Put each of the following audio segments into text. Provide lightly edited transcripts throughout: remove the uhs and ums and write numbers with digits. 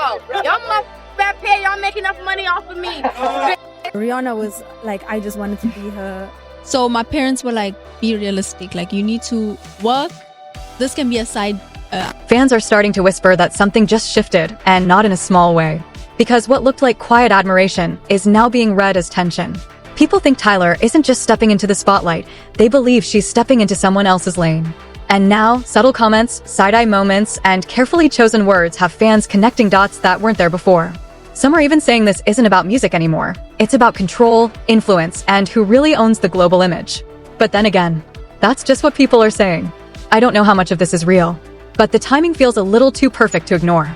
y'all. Y'all motherfuckers pay. Y'all make enough money off of me. Rihanna was like, I just wanted to be her. So my parents were like, be realistic. Like, you need to work. This can be a side. Fans are starting to whisper that something just shifted, and not in a small way. Because what looked like quiet admiration is now being read as tension. People think Tyla isn't just stepping into the spotlight, they believe she's stepping into someone else's lane. And now, subtle comments, side-eye moments, and carefully chosen words have fans connecting dots that weren't there before. Some are even saying this isn't about music anymore. It's about control, influence, and who really owns the global image. But then again, that's just what people are saying. I don't know how much of this is real, but the timing feels a little too perfect to ignore.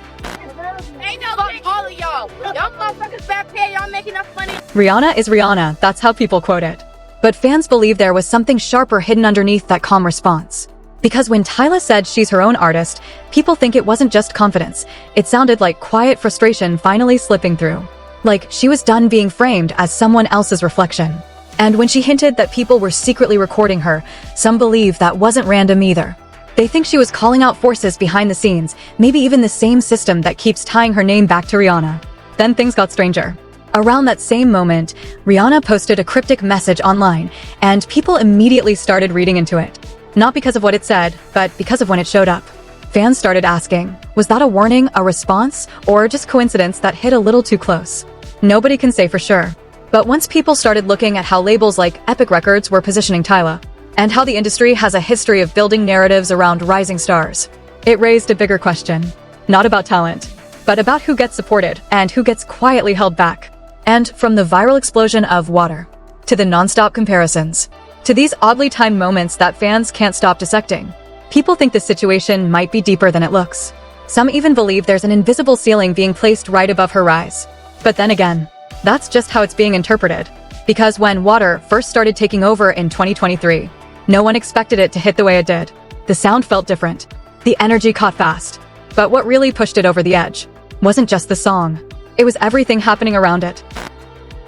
Ain't no fuck all of y'all. Y'all motherfuckers pay. Y'all make enough money. Rihanna is Rihanna, that's how people quote it. But fans believe there was something sharper hidden underneath that calm response. Because when Tyla said she's her own artist, people think it wasn't just confidence. It sounded like quiet frustration finally slipping through. Like she was done being framed as someone else's reflection. And when she hinted that people were secretly recording her, some believe that wasn't random either. They think she was calling out forces behind the scenes, maybe even the same system that keeps tying her name back to Rihanna. Then things got stranger. Around that same moment, Rihanna posted a cryptic message online, and people immediately started reading into it. Not because of what it said, but because of when it showed up. Fans started asking, was that a warning, a response, or just coincidence that hit a little too close? Nobody can say for sure. But once people started looking at how labels like Epic Records were positioning Tyla, and how the industry has a history of building narratives around rising stars, it raised a bigger question. Not about talent, but about who gets supported and who gets quietly held back. And from the viral explosion of Water, to the non-stop comparisons, to these oddly timed moments that fans can't stop dissecting, people think the situation might be deeper than it looks. Some even believe there's an invisible ceiling being placed right above her rise. But then again, that's just how it's being interpreted. Because when Water first started taking over in 2023, no one expected it to hit the way it did. The sound felt different. The energy caught fast. But what really pushed it over the edge wasn't just the song. It was everything happening around it.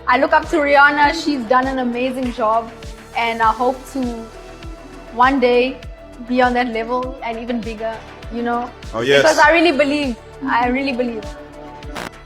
I look up to Rihanna. She's done an amazing job. And I hope to one day be on that level and even bigger, you know? Oh, yes. Because I really believe.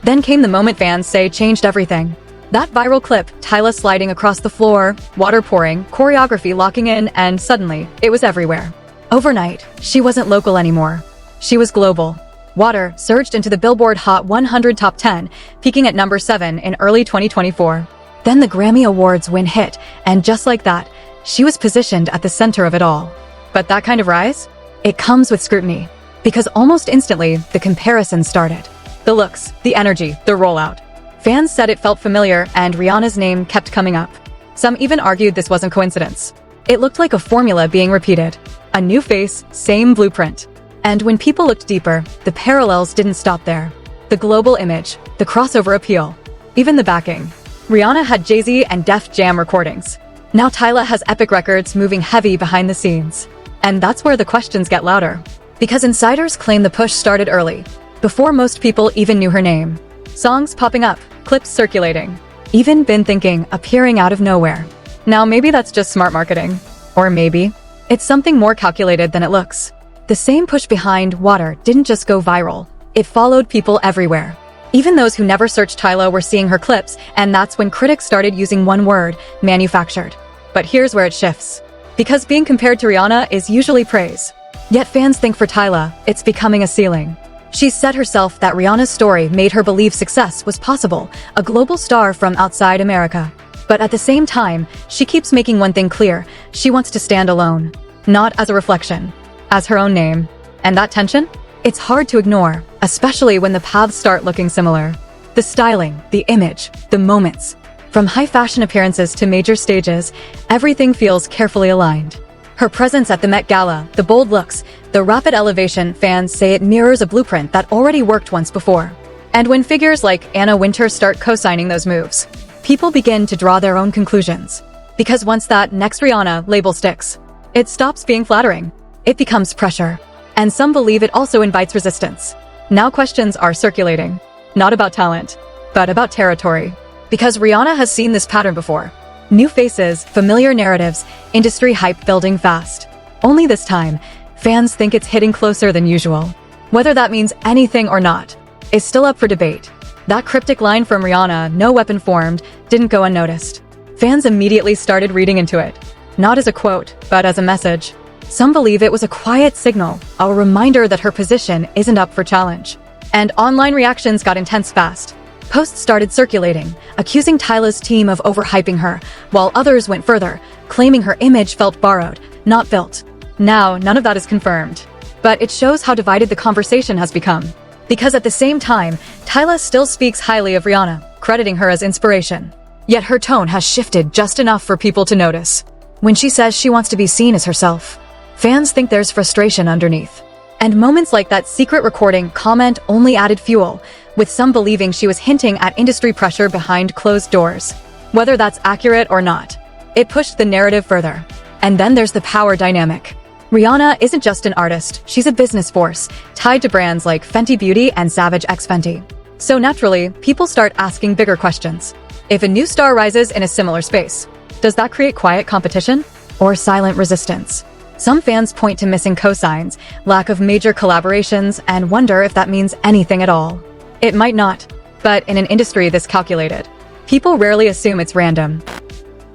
Then came the moment fans say changed everything. That viral clip, Tyla sliding across the floor, water pouring, choreography locking in, and suddenly, it was everywhere. Overnight, she wasn't local anymore. She was global. Water surged into the Billboard Hot 100 Top 10, peaking at number 7 in early 2024. Then the Grammy Awards win hit, and just like that, she was positioned at the center of it all. But that kind of rise? It comes with scrutiny. Because almost instantly, the comparison started. The looks, the energy, the rollout. Fans said it felt familiar, and Rihanna's name kept coming up. Some even argued this wasn't coincidence. It looked like a formula being repeated. A new face, same blueprint. And when people looked deeper, the parallels didn't stop there. The global image, the crossover appeal, even the backing. Rihanna had Jay-Z and Def Jam recordings. Now Tyla has Epic Records moving heavy behind the scenes. And that's where the questions get louder. Because insiders claim the push started early, before most people even knew her name. Songs popping up, clips circulating, even been thinking appearing out of nowhere. Now maybe that's just smart marketing. Or maybe it's something more calculated than it looks. The same push behind Water didn't just go viral. It followed people everywhere. Even those who never searched Tyla were seeing her clips, and that's when critics started using one word, manufactured. But here's where it shifts. Because being compared to Rihanna is usually praise. Yet fans think for Tyla, it's becoming a ceiling. She's said herself that Rihanna's story made her believe success was possible, a global star from outside America. But at the same time, she keeps making one thing clear, she wants to stand alone. Not as a reflection, as her own name. And that tension? It's hard to ignore, especially when the paths start looking similar. The styling, the image, the moments. From high fashion appearances to major stages, everything feels carefully aligned. Her presence at the Met Gala, the bold looks, the rapid elevation, fans say it mirrors a blueprint that already worked once before. And when figures like Anna Wintour start co-signing those moves, people begin to draw their own conclusions. Because once that next Rihanna label sticks, it stops being flattering. It becomes pressure. And some believe it also invites resistance. Now questions are circulating. Not about talent, but about territory. Because Rihanna has seen this pattern before. New faces, familiar narratives, industry hype building fast. Only this time, fans think it's hitting closer than usual. Whether that means anything or not, is still up for debate. That cryptic line from Rihanna, "no weapon formed," didn't go unnoticed. Fans immediately started reading into it, not as a quote, but as a message. Some believe it was a quiet signal, a reminder that her position isn't up for challenge. And online reactions got intense fast. Posts started circulating, accusing Tyla's team of overhyping her, while others went further, claiming her image felt borrowed, not built. Now, none of that is confirmed. But it shows how divided the conversation has become. Because at the same time, Tyla still speaks highly of Rihanna, crediting her as inspiration. Yet her tone has shifted just enough for people to notice. When she says she wants to be seen as herself, fans think there's frustration underneath. And moments like that secret recording comment only added fuel, with some believing she was hinting at industry pressure behind closed doors. Whether that's accurate or not, it pushed the narrative further. And then there's the power dynamic. Rihanna isn't just an artist, she's a business force, tied to brands like Fenty Beauty and Savage X Fenty. So naturally, people start asking bigger questions. If a new star rises in a similar space, does that create quiet competition or silent resistance? Some fans point to missing cosigns, lack of major collaborations, and wonder if that means anything at all. It might not, but in an industry this calculated, people rarely assume it's random.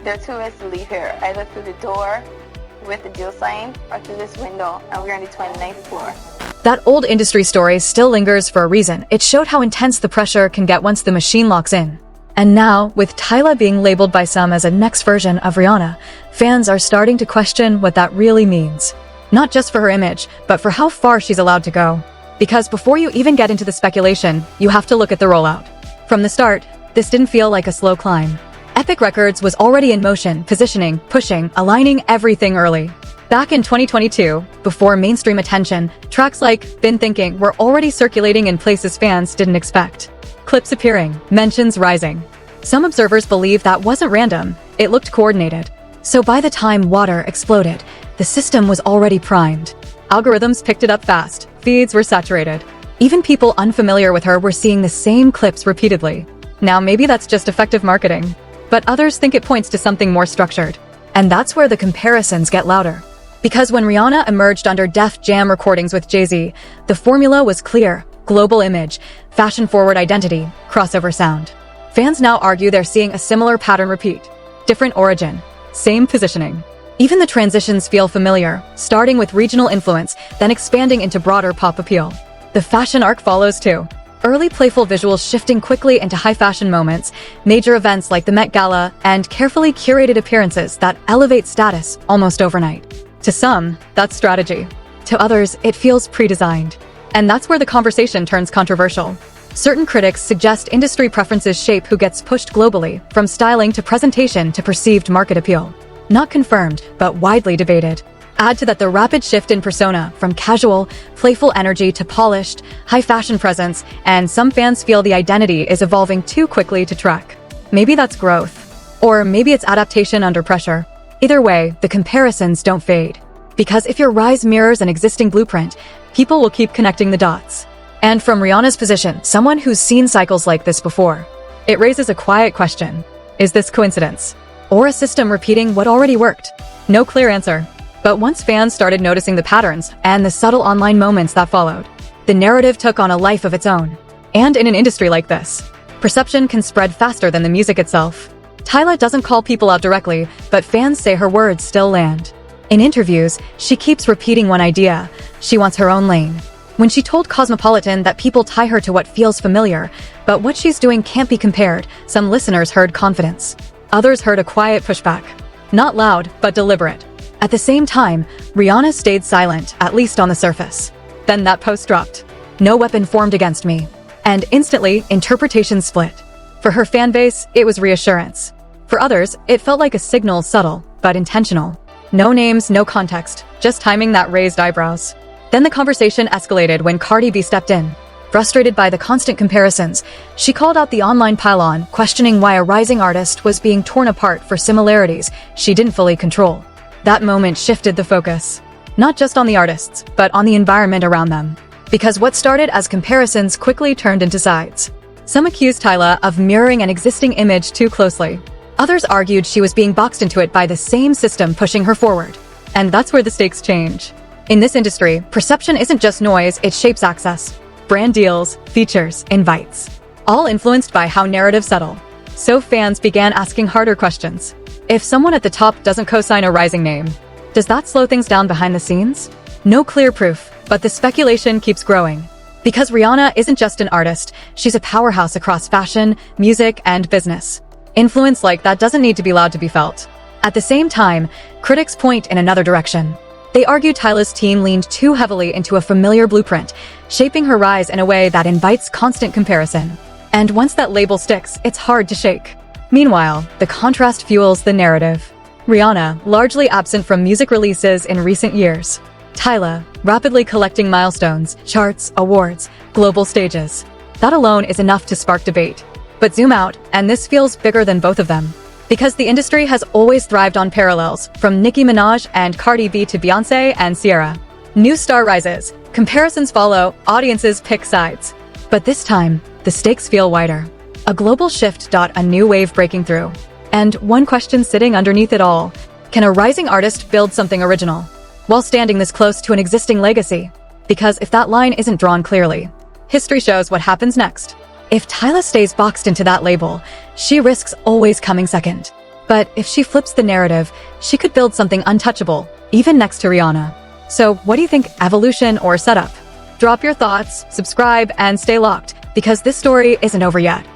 There are two ways to leave here, either through the door with the deal sign or through this window, and we're on the 29th floor. That old industry story still lingers for a reason. It showed how intense the pressure can get once the machine locks in. And now, with Tyla being labeled by some as a next version of Rihanna, fans are starting to question what that really means. Not just for her image, but for how far she's allowed to go. Because before you even get into the speculation, you have to look at the rollout. From the start, this didn't feel like a slow climb. Epic Records was already in motion, positioning, pushing, aligning everything early. Back in 2022, before mainstream attention, tracks like Been Thinking were already circulating in places fans didn't expect. Clips appearing, mentions rising. Some observers believe that wasn't random, it looked coordinated. So by the time Water exploded, the system was already primed. Algorithms picked it up fast, feeds were saturated. Even people unfamiliar with her were seeing the same clips repeatedly. Now maybe that's just effective marketing, but others think it points to something more structured. And that's where the comparisons get louder. Because when Rihanna emerged under Def Jam recordings with Jay-Z, the formula was clear: global image, fashion-forward identity, crossover sound. Fans now argue they're seeing a similar pattern repeat. Different origin, same positioning. Even the transitions feel familiar, starting with regional influence, then expanding into broader pop appeal. The fashion arc follows too. Early playful visuals shifting quickly into high-fashion moments, major events like the Met Gala, and carefully curated appearances that elevate status almost overnight. To some, that's strategy. To others, it feels pre-designed. And that's where the conversation turns controversial. Certain critics suggest industry preferences shape who gets pushed globally, from styling to presentation to perceived market appeal. Not confirmed, but widely debated. Add to that the rapid shift in persona, from casual, playful energy to polished, high-fashion presence, and some fans feel the identity is evolving too quickly to track. Maybe that's growth. Or maybe it's adaptation under pressure. Either way, the comparisons don't fade. Because if your rise mirrors an existing blueprint, people will keep connecting the dots. And from Rihanna's position, someone who's seen cycles like this before, it raises a quiet question. Is this coincidence? Or a system repeating what already worked? No clear answer. But once fans started noticing the patterns and the subtle online moments that followed, the narrative took on a life of its own. And in an industry like this, perception can spread faster than the music itself. Tyla doesn't call people out directly, but fans say her words still land. In interviews, she keeps repeating one idea: she wants her own lane. When she told Cosmopolitan that people tie her to what feels familiar, but what she's doing can't be compared, some listeners heard confidence. Others heard a quiet pushback. Not loud, but deliberate. At the same time, Rihanna stayed silent, at least on the surface. Then that post dropped. No weapon formed against me. And instantly, interpretations split. For her fan base, it was reassurance. For others, it felt like a signal, subtle, but intentional. No names, no context, just timing that raised eyebrows. Then the conversation escalated when Cardi B stepped in. Frustrated by the constant comparisons, she called out the online pylon, questioning why a rising artist was being torn apart for similarities she didn't fully control. That moment shifted the focus. Not just on the artists, but on the environment around them. Because what started as comparisons quickly turned into sides. Some accused Tyla of mirroring an existing image too closely. Others argued she was being boxed into it by the same system pushing her forward. And that's where the stakes change. In this industry, perception isn't just noise, it shapes access. brand deals, features, invites. All influenced by how narratives settle. So fans began asking harder questions. If someone at the top doesn't co-sign a rising name, does that slow things down behind the scenes? No clear proof, but the speculation keeps growing. Because Rihanna isn't just an artist, she's a powerhouse across fashion, music, and business. Influence like that doesn't need to be loud to be felt. At the same time, critics point in another direction. They argue Tyla's team leaned too heavily into a familiar blueprint, shaping her rise in a way that invites constant comparison. And once that label sticks, it's hard to shake. Meanwhile, the contrast fuels the narrative. Rihanna, largely absent from music releases in recent years. Tyla, rapidly collecting milestones, charts, awards, global stages. That alone is enough to spark debate. But zoom out, and this feels bigger than both of them. Because the industry has always thrived on parallels, from Nicki Minaj and Cardi B to Beyoncé and Ciara. New star rises, comparisons follow, audiences pick sides. But this time, the stakes feel wider. A global shift. A new wave breaking through. And one question sitting underneath it all. Can a rising artist build something original while standing this close to an existing legacy? Because if that line isn't drawn clearly, history shows what happens next. If Tyla stays boxed into that label, she risks always coming second. But if she flips the narrative, she could build something untouchable, even next to Rihanna. So what do you think, evolution or setup? Drop your thoughts, subscribe, and stay locked, because this story isn't over yet.